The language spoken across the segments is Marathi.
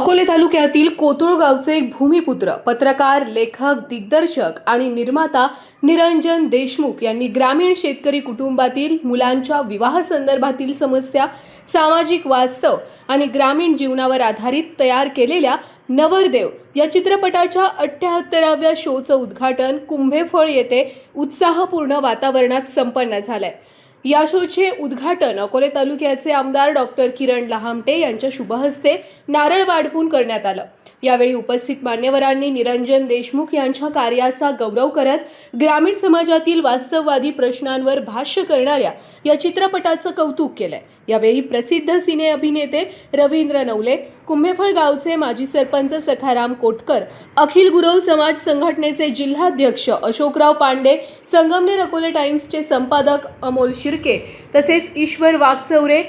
अकोले तालुक्यातील कोतुळ गावचे एक भूमिपुत्र, पत्रकार, लेखक, दिग्दर्शक आणि निर्माता निरंजन देशमुख यांनी ग्रामीण शेतकरी कुटुंबातील मुलांच्या विवाह संदर्भातील समस्या, सामाजिक वास्तव आणि ग्रामीण जीवनावर आधारित तयार केलेल्या नवरदेव या चित्रपटाच्या 78व्या शोचं उद्घाटन कुंभेफळ येथे उत्साहपूर्ण वातावरणात संपन्न झालंय। या शोचे उद्घाटन अकोले तालुक्याचे आमदार डॉक्टर किरण लहामटे यांच्या शुभहस्ते नारळ वाढवून करण्यात आलं। यावेळी उपस्थित मान्यवरांनी निरंजन देशमुख यांच्या कार्याचा गौरव करत ग्रामीण समाजातील वास्तववादी प्रश्नांवर भाष्य करणाऱ्या या चित्रपटाचं कौतुक केलंय। यावेळी प्रसिद्ध सिने अभिनेते रवींद्र नवले, कुंभेफळ गावचे माजी सरपंच सखाराम कोटकर, अखिल गुरव समाज संघटनेचे जिल्हाध्यक्ष अशोकराव पांडे, संगमनेर अकोले टाइम्सचे संपादक अमोल शिर्के तसेच ईश्वर वाघचौरे,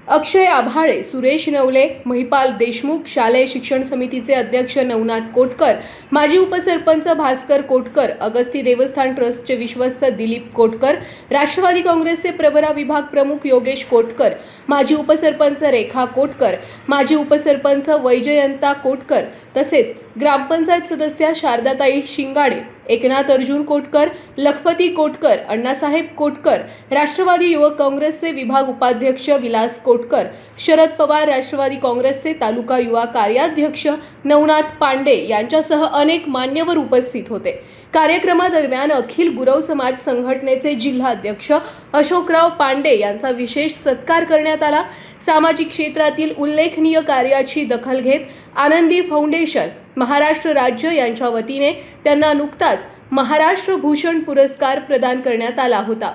अक्षय आभाळे, सुरेश नवले, महिपाल देशमुख, शालेय शिक्षण समितीचे अध्यक्ष नवनाथ कोटकर, माजी उपसरपंच भास्कर कोटकर, अगस्ती देवस्थान ट्रस्टचे विश्वस्त दिलीप कोटकर, राष्ट्रवादी काँग्रेसचे प्रवरा विभाग प्रमुख योगेश कोटकर, माजी उपसरपंच रेखा कोटकर, माजी उपसरपंच वैजयंता कोटकर तसेच ग्रामपंचायत सदस्या शारदाताई शिंगाडे, एकनाथ अर्जुन कोटकर, लखपती कोटकर, अण्णासाहेब कोटकर, राष्ट्रवादी युवक काँग्रेसचे विभाग उपाध्यक्ष विलास कोटकर, शरद पवार, राष्ट्रवादी काँग्रेसचे तालुका युवा कार्याध्यक्ष नवनाथ पांडे यांच्यासह अनेक मान्यवर उपस्थित होते। कार्यक्रमादरम्यान अखिल गुरव समाज संघटनेचे जिल्हाध्यक्ष अशोकराव पांडे यांचा विशेष सत्कार करण्यात आला। सामाजिक क्षेत्रातील उल्लेखनीय कार्याची दखल घेत आनंदी फाउंडेशन महाराष्ट्र राज्य यांच्या वतीने त्यांना नुकताच महाराष्ट्र भूषण पुरस्कार प्रदान करण्यात आला होता।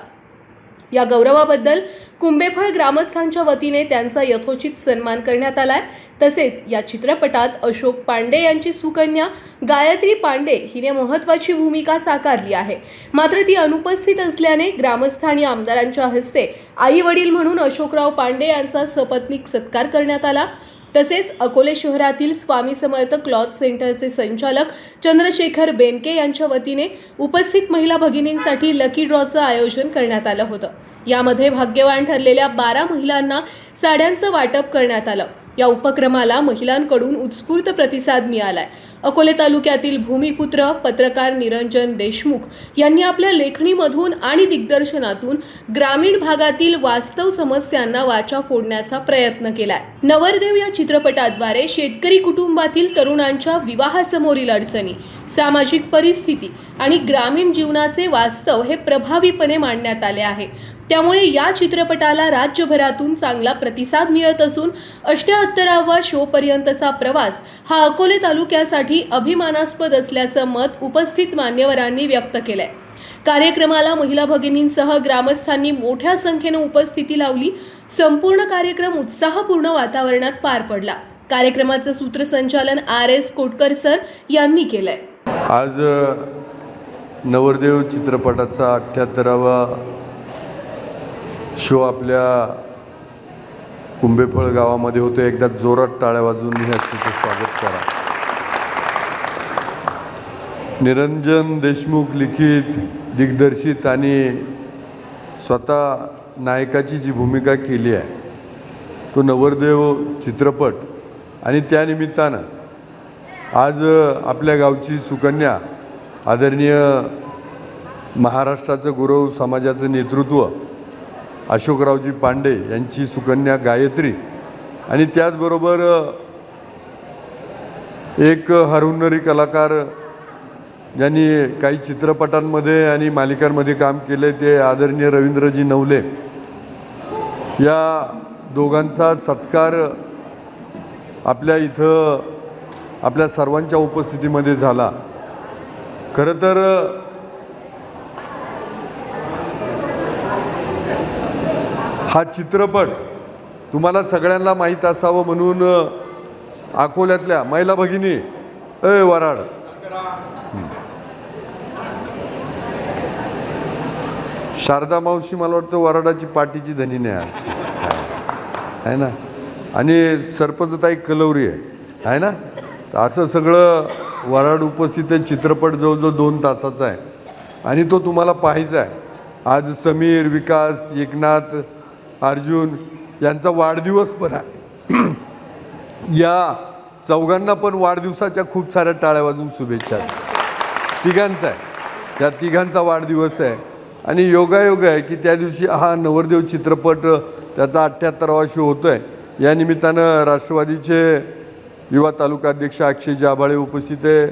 या गौरवाबद्दल कुंभेफळ ग्रामस्थांच्या वतीने त्यांचा यथोचित सन्मान करण्यात आलाय। तसेच या चित्रपटात अशोक पांडे यांची सुकन्या गायत्री पांडे हिने महत्त्वाची भूमिका साकारली आहे। मात्र ती अनुपस्थित असल्याने ग्रामस्थांनी आमदारांच्या हस्ते आई वडील म्हणून अशोकराव पांडे यांचा सपत्नीक सत्कार करण्यात आला। तसेच अकोले शहरातील स्वामी समर्थ क्लॉथ सेंटरचे संचालक चंद्रशेखर बेनके यांच्या वतीने उपस्थित महिला भगिनींसाठी लकी ड्रॉचं आयोजन करण्यात आलं होतं। यामध्ये भाग्यवान ठरलेल्या 12 महिलांना साड्यांचं वाटप करण्यात आलं। या उपक्रमाला महिलांकडून उत्स्फूर्त प्रतिसाद मिळालाय। अकोले तालुक्यातील भूमिपुत्र, पत्रकार निरंजन देशमुख यांनी आपल्या लेखणीमधून आणि दिग्दर्शनातून ग्रामीण भागातील वास्तव समस्यांना वाचा फोडण्याचा प्रयत्न केलाय। नवरदेव या चित्रपटाद्वारे शेतकरी कुटुंबातील तरुणांच्या विवाहासमोरील अडचणी, सामाजिक परिस्थिती आणि ग्रामीण जीवनाचे वास्तव हे प्रभावीपणे मांडण्यात आले आहे। त्यामुळे या चित्रपटाला राज्यभरातून चांगला प्रतिसाद मिळत असून 78व्या शो पर्यंतचा प्रवास हा अकोले तालुक्यासाठी अभिमानास्पद असल्याचं मत उपस्थित मान्यवरांनी व्यक्त केलंय। कार्यक्रमाला महिला भगिनींसह ग्रामस्थांनी मोठ्या संख्येने उपस्थिती लावली। संपूर्ण कार्यक्रम उत्साहपूर्ण वातावरणात पार पडला। कार्यक्रमाचं सूत्रसंचालन RS कोटकर सर यांनी केलंय। आज नवरदेव चित्रपटाचा 78वा शो आपल्या कुंभेफळ गावामध्ये होते। एकदा जोरात टाळ्या वाजवून ह्या शोचं स्वागत करा। निरंजन देशमुख लिखित, दिग्दर्शित आणि स्वतः नायकाची जी भूमिका केली आहे तो नवरदेव चित्रपट आणि त्यानिमित्तानं आज आपल्या गावची सुकन्या, आदरणीय महाराष्ट्राचं गुरव समाजाचं नेतृत्व अशोकरावजी पांडे यांची सुकन्या गायत्री आणि त्याचबरोबर एक हरहुन्नरी कलाकार ज्यांनी काही चित्रपटांमध्ये आणि मालिकांमध्ये काम केले ते आदरणीय रवींद्रजी नवले, या दोघांचा सत्कार आपल्या इथं आपल्या सर्वांच्या उपस्थितीमध्ये झाला। खरं तर हा चित्रपट तुम्हाला सगळ्यांना माहीत असावं म्हणून अकोल्यातल्या महिला भगिनी वराड शारदा मावशी मला वाटतं वराडाची पाठीची धनीने आहे ना, आणि सरपंचताई कलवरी आहे ना, असं सगळं वराड उपस्थित आहे। चित्रपट जवळजवळ 2 तासाचा आहे आणि तो तुम्हाला पाहायचा आहे। आज समीर, विकास, एकनाथ, अर्जुन यांचा वाढदिवस पण आहे। या चौघांना पण वाढदिवसाच्या खूप साऱ्या टाळ्या वाजून शुभेच्छा. तिघांचा आहे, त्या तिघांचा वाढदिवस आहे. आणि योगायोग आहे की त्या दिवशी हा नवरदेव चित्रपट त्याचा 78वा शो होतो आहे. या निमित्तानं राष्ट्रवादीचे युवा तालुका अध्यक्ष अक्षय आभाळे उपस्थित आहे,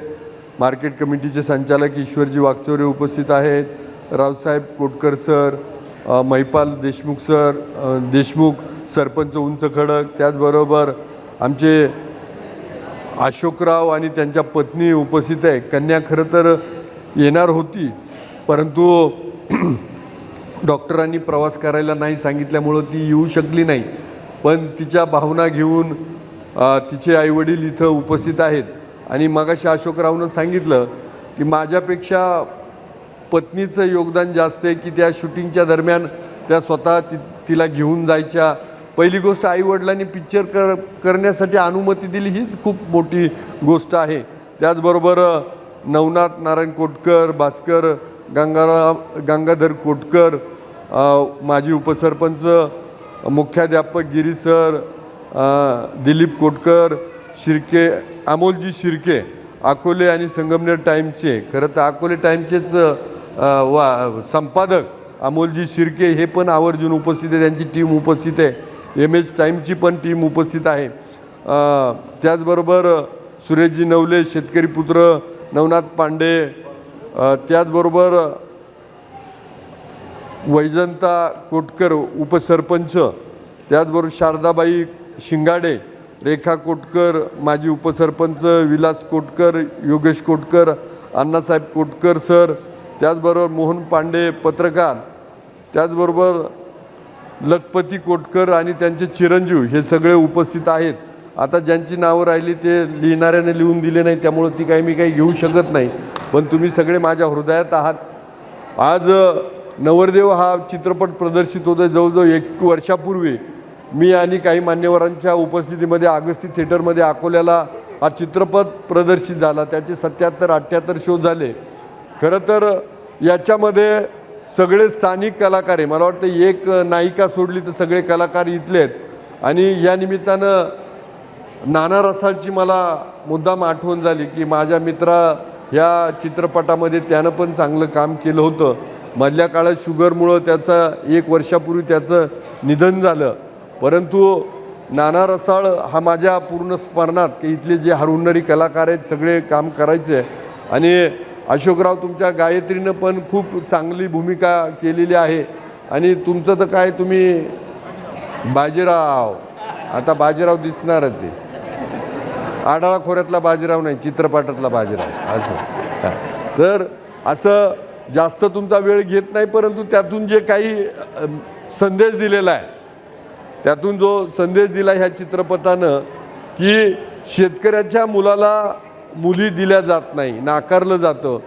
मार्केट कमिटीचे संचालक ईश्वरजी वागचौरे उपस्थित आहेत, रावसाहेब कोटकर सर, महिपाल देशमुख सर, देशमुख सरपंच उंच खडक, त्याचबरोबर आमचे अशोकराव आणि त्यांच्या पत्नी उपस्थित आहे. कन्या खरं तर येणार होती, परंतु डॉक्टरांनी प्रवास करायला नाही सांगितल्यामुळं ती येऊ शकली नाही. पण तिच्या भावना घेऊन तिचे आईवडील इथं उपस्थित आहेत. आणि मगाशी अशोकरावनं सांगितलं की माझ्यापेक्षा पत्नीचं योगदान जास्त आहे की त्या शूटिंगच्या दरम्यान त्या स्वतः तिला घेऊन जायच्या. पहिली गोष्ट, आईवडिलांनी पिक्चर करण्यासाठी अनुमती दिली हीच खूप मोठी गोष्ट आहे. त्याचबरोबर नवनाथ नारायण कोटकर, भास्कर गंगाधर कोटकर, माजी उपसरपंच, मुख्याध्यापक गिरी सर, दिलीप कोटकर, शिर्के, अमोलजी शिर्के, अकोले आणि संगमनेर टाईम्सचे, खरं तर अकोले टाईम्सचेच संपादक अमोलजी शिर्के हे पण आवर्जून उपस्थित आहे, त्यांची टीम उपस्थित आहे. MS टाईमची पण टीम उपस्थित आहे. त्याचबरोबर सुरेशजी नवले, शेतकरी पुत्र, नवनाथ पांडे, त्याचबरोबर वैजंता कोटकर उपसरपंच, त्याचबरोबर शारदाबाई शिंगाडे, रेखा कोटकर माजी उपसरपंच, विलास कोटकर, योगेश कोटकर, अण्णासाहेब कोटकर सर, त्याचबरोबर मोहन पांडे पत्रकार, त्याचबरोबर लखपती कोटकर आणि त्यांचे चिरंजीव हे सगळे उपस्थित आहेत. आता ज्यांची नावं राहिली ते लिहिणाऱ्याने लिहून दिले नाही, त्यामुळं ती काही मी काही घेऊ शकत नाही. पण तुम्ही सगळे माझ्या हृदयात आहात. आज नवरदेव हा चित्रपट प्रदर्शित होतो. जवळजवळ 1 वर्षापूर्वी मी आणि काही मान्यवरांच्या उपस्थितीमध्ये अगस्ती थिएटरमध्ये अकोल्याला हा चित्रपट प्रदर्शित झाला. त्याचे 77-78 शो झाले. खरं तर याच्यामध्ये सगळे स्थानिक कलाकार आहे. मला वाटतं एक नायिका सोडली तर सगळे कलाकार इथले आहेत. आणि या निमित्तानं नाना रसाळची मला मुद्दाम आठवण झाली की माझ्या मित्रा ह्या चित्रपटामध्ये त्यानं पण चांगलं काम केलं होतं. मधल्या काळात शुगरमुळं त्याचं 1 वर्षापूर्वी त्याचं निधन झालं. परंतु नाना रसाळ हा माझ्या पूर्ण स्मरणात की इथले जे हरहुन्नरी कलाकार आहेत सगळे काम करायचे. आणि अशोकराव तुमच्या गायत्रीनं पण खूप चांगली भूमिका केलेली आहे. आणि तुमचं तर काय, तुम्ही बाजीराव, आता बाजीराव दिसणारच आहे. आढाळा खोऱ्यातला बाजीराव नाही, चित्रपटातला बाजीराव असं. तर असं जास्त तुमचा वेळ घेत नाही, परंतु त्यातून जे काही संदेश दिलेला आहे, त्यातून जो संदेश दिला ह्या चित्रपटानं की शेतकऱ्याच्या मुलाला मुली दिल्या जात नाही, नाकारलं जातं.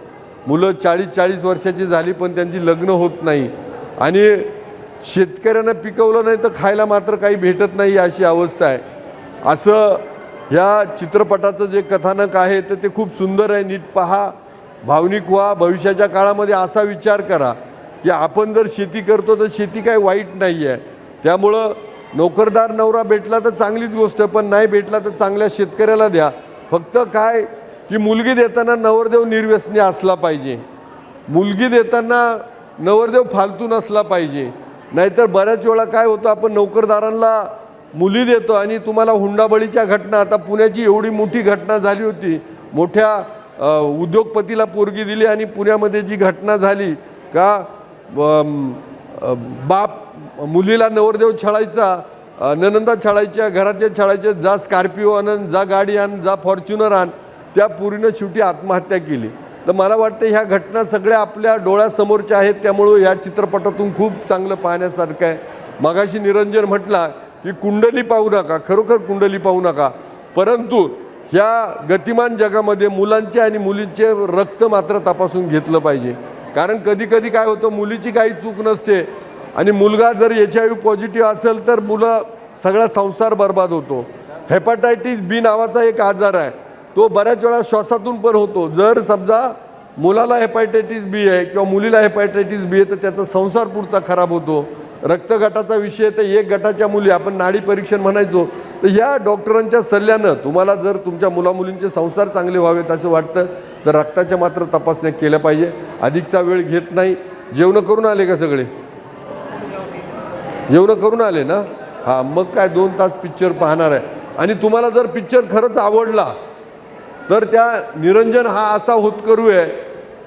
मुलं 40-40 वर्षाची झाली पण त्यांची लग्न होत नाही. आणि शेतकऱ्यांना पिकवलं नाही तर खायला मात्र काही भेटत नाही, अशी अवस्था आहे. असं ह्या चित्रपटाचं जे कथानक आहे तर ते खूप सुंदर आहे. नीट पहा, भावनिक व्हा. भविष्याच्या काळामध्ये असा विचार करा की आपण जर शेती करतो तर शेती काय वाईट नाही आहे. त्यामुळं नोकरदार नवरा भेटला तर चांगलीच गोष्ट, पण नाही भेटला तर चांगल्या शेतकऱ्याला द्या. फक्त काय की मुलगी देताना नवरदेव निर्व्यसनी असला पाहिजे. मुलगी देताना नवरदेव फालतू नसला पाहिजे. नाहीतर बऱ्याच वेळा काय होतं, आपण नोकरदारांना मुली देतो आणि तुम्हाला हुंडाबळीच्या घटना, आता पुण्याची एवढी मोठी घटना झाली होती, मोठ्या उद्योगपतीला पोरगी दिली आणि पुण्यामध्ये जी घटना झाली का बाप मुलीला नवरदेव छळायचा, ननंदा छळायच्या, घरातल्या छळायच्या, जा स्कॉर्पिओ आण, जा गाडी आण, जा फॉर्च्युनर आण. त्या पोरीनं शेवटी आत्महत्या केली. तर मला वाटतं ह्या घटना सगळ्या आपल्या डोळ्यासमोरच्या आहेत. त्यामुळं या चित्रपटातून खूप चांगलं पाहण्यासारखं आहे. मगाशी निरंजन म्हटला की कुंडली पाहू नका, खरोखर कुंडली पाहू नका, परंतु ह्या गतिमान जगामध्ये मुलांचे आणि मुलींचे रक्त मात्र तपासून घेतलं पाहिजे. कारण कधी कधी काय होतं, मुलीची काही चूक नसते आणि मुलगा जर HIV पॉझिटिव्ह असेल तर सगळा संसार बर्बाद होतो. हेपॅटायटिस B नावाचा एक आजार आहे, तो बऱ्याच वेळा श्वासातून पण होतो. जर समजा मुलाला हेपॅटायटिस B आहे किंवा मुलीला हेपॅटायटिस B आहे तर त्याचा संसार पुढचा खराब होतो. रक्तगटाचा विषय तर एक गटाच्या मुली आपण नाडी परीक्षण म्हणायचो, तर ह्या डॉक्टरांच्या सल्ल्यानं तुम्हाला जर तुमच्या मुलामुलींचे संसार चांगले व्हावेत असं वाटतं तर रक्ताच्या मात्र तपासण्या केल्या पाहिजे. अधिकचा वेळ घेत नाही. जेवणं करून आले का सगळे? जेवणं करून आले ना? हां, मग काय 2 तास पिक्चर पाहणार आहे. आणि तुम्हाला जर पिक्चर खरंच आवडला तर त्या निरंजन हा असा होतकरू आहे,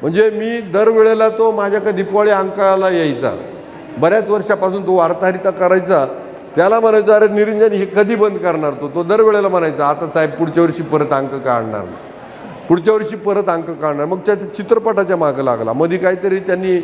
म्हणजे मी दरवेळेला तो माझ्याकडे दीपावली अंकाला यायचा, बऱ्याच वर्षापासून तो वार्ताहरिता करायचा. त्याला म्हणायचं अरे निरंजन हे कधी बंद करणार? तो दरवेळेला म्हणायचा आता साहेब पुढच्या वर्षी परत अंक काढणार, पुढच्या वर्षी परत अंक काढणार. मग त्या चित्रपटाच्या मागं लागला. मध्ये काहीतरी त्यांनी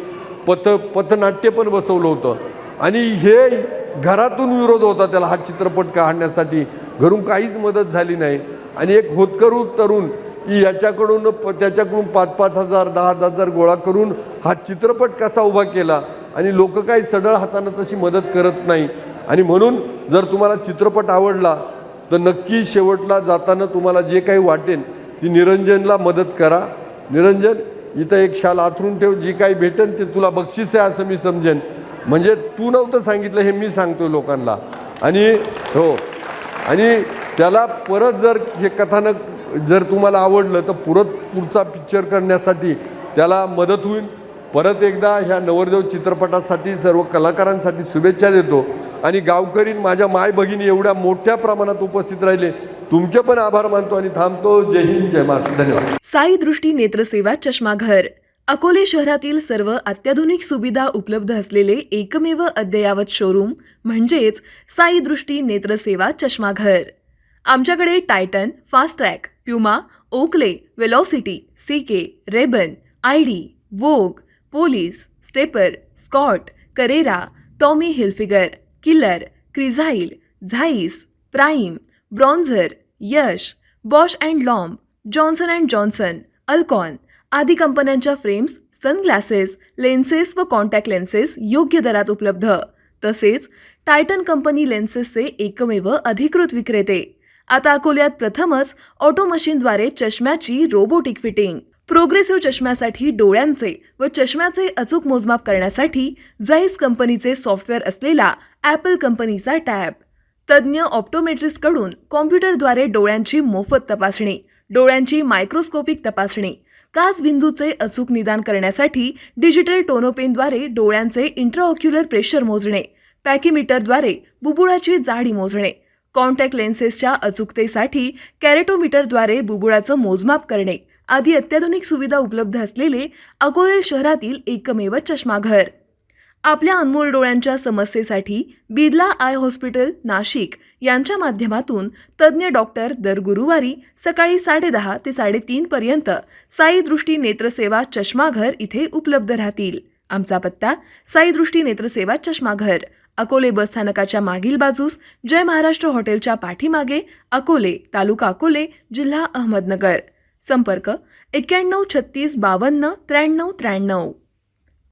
पथनाट्य पण बसवलं होतं आणि हे घरातून विरोध होता त्याला हा चित्रपट काढण्यासाठी. घरून काहीच मदत झाली नाही. आणि एक होतकरू तरुण की याच्याकडून त्याच्याकडून 5-5 हजार 10,000 गोळा करून हा चित्रपट कसा उभा केला. आणि लोक काही सढळ हातानं तशी मदत करत नाही. आणि म्हणून जर तुम्हाला चित्रपट आवडला तर नक्की शेवटला जाताना तुम्हाला जे काही वाटेल ती निरंजनला मदत करा. निरंजन इथं एक शाल आथरून ठेव, जी काही भेटेल ते तुला बक्षीस आहे असं मी समजेन. म्हणजे तू नव्हतं सांगितलं हे मी सांगतो लोकांना. आणि हो, आणि त्याला परत जर हे कथानक जर तुम्हाला आवडलं तर पुढचा पिक्चर करण्यासाठी त्याला मदत होईल. परत एकदा ह्या नवरदेव चित्रपटासाठी सर्व कलाकारांसाठी शुभेच्छा देतो. आणि गावकरी माझ्या माय भगिनी एवढ्या मोठ्या प्रमाणात उपस्थित राहिले, तुमचे पण आभार मानतो आणि थांबतो. जय हिंद, जय महाराष्ट्र. धन्यवाद. साई दृष्टी नेत्रसेवा चष्माघर अकोले शहरातील सर्व अत्याधुनिक सुविधा उपलब्ध असलेले एकमेव अद्ययावत शोरूम म्हणजेच साई दृष्टी नेत्रसेवा चष्माघर. आमच्याकडे Titan, Fastrack, Puma, Oakley, Velocity, CK, Ray-Ban, IDEE, Vogue, Police, Stepper, Scott, Carrera, Tommy Hilfiger, Killer, Crizal, Zeiss, Prime, Bronzer, Yash, Bausch and Lomb, Johnson and Johnson, Alcon आदी कंपन्यांच्या फ्रेम्स, सनग्लासेस, लेन्सेस व कॉन्टॅक्ट लेन्सेस योग्य दरात उपलब्ध. तसेच टायटन कंपनी लेन्सेसचे एकमेव अधिकृत विक्रेते. आता अकोल्यात प्रथमच ऑटो मशीनद्वारे चष्म्याची रोबोटिक फिटिंग. प्रोग्रेसिव्ह चष्म्यासाठी डोळ्यांचे व चष्म्याचे अचूक मोजमाप करण्यासाठी जाईस कंपनीचे सॉफ्टवेअर असलेला ॲपल कंपनीचा टॅब. तज्ज्ञ ऑप्टोमेट्रिस्टकडून कॉम्प्युटरद्वारे डोळ्यांची मोफत तपासणी, डोळ्यांची मायक्रोस्कोपिक तपासणी, काच बिंदूचे अचूक निदान करण्यासाठी डिजिटल टोनोपेनद्वारे डोळ्यांचे इंट्राऑक्युलर प्रेशर मोजणे, पॅकीमीटरद्वारे बुबुळाची जाडी मोजणे, कॉन्टॅक्ट लेन्सेसच्या अचूकतेसाठी कॅरेटोमीटरद्वारे बुबुळाचं मोजमाप करणे आदी अत्याधुनिक सुविधा उपलब्ध असलेले अकोले शहरातील एकमेव चष्माघर. आपल्या अनमोल डोळ्यांच्या समस्येसाठी बिर्ला आय हॉस्पिटल नाशिक यांच्या माध्यमातून तज्ज्ञ डॉक्टर दर गुरुवारी सकाळी 10:30 ते 3:30 पर्यंत साई दृष्टी नेत्रसेवा चष्माघर इथे उपलब्ध राहतील. आमचा पत्ता साई दृष्टी नेत्रसेवा चष्माघर, अकोले बसस्थानकाच्या मागील बाजूस, जय महाराष्ट्र हॉटेलच्या पाठीमागे, अकोले, तालुका अकोले, जिल्हा अहमदनगर. संपर्क 91 36 52 93 93.